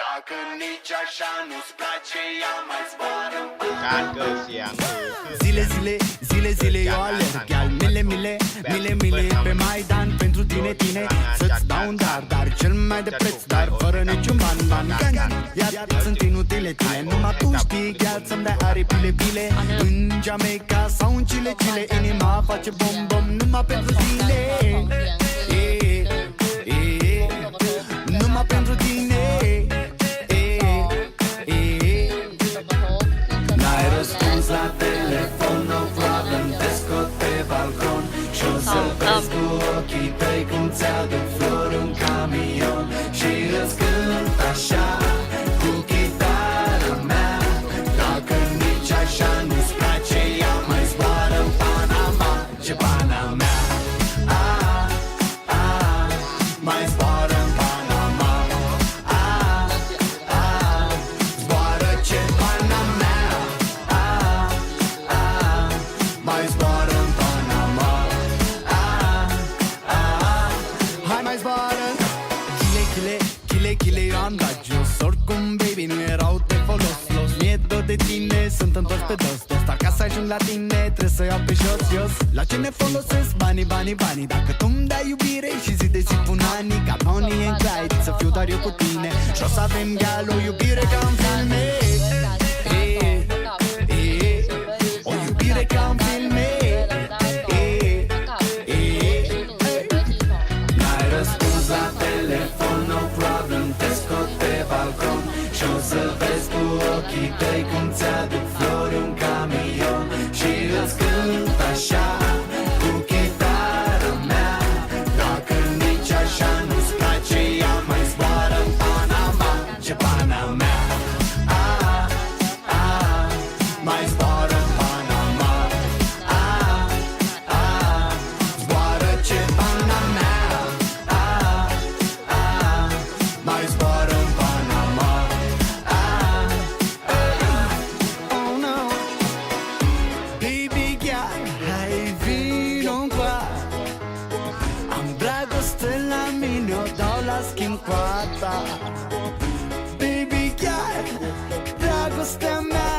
Dacă nici așa nu-ți place, ea mai zboară. การเกิดเสียงหรือคลื่น Zile, zile, zile, zile eu alerg Al mile, mile, mile, mile pe Maidan Pentru tine, tine, să-ți dau un dar cel mai de preț, dar fără niciun ban Iar sunt inutile tine Numai tu știi, chiar să-mi dai aripile, bile În Jamaica sau în Chile, Chile Inima face bom-bom numai pentru tine Numai pentru tine N-ai răspuns la telefon, no problem Te scot pe balcon și-o să-l vezi cu ochii tăi Cum ți-aduc flori un camion Și îți cânt așa cu chitara mea Dacă nici așa nu-ți place, ea mai zboară în Panama Ce pana mea mai zboară în Panama zboară ce pana mea mai zboară în Panama hai mai zboară chile, eu am dat jos Oricum, baby, nu erau de folos Mi-e dor de tine, sunt întors pe dos Dar ca să ajung la tine, trebuie să iau pe jos La ce ne folosesc banii Dacă tu-mi dai iubire și zi de zi pun anii Ca Bonnie and Clyde, să fiu doar eu cu tine Și o să avem gal, o iubire ca în filme o iubire ca în filme N-ai răspuns la telefon, no problem Te scot pe balcon și o să vezi cu ochii tăi Cum ți-aduc flori un camion Și îți cânt așa cu chitara mea Dacă nici așa nu-ți place, ea mai zboară în Panama Ce pana mea mai zboară în Panama zboară ce pana mea mai zboară în Panama oh no baby girl, hai vino-ncoa Am dragoste la mine, o dau la schimb cu a ta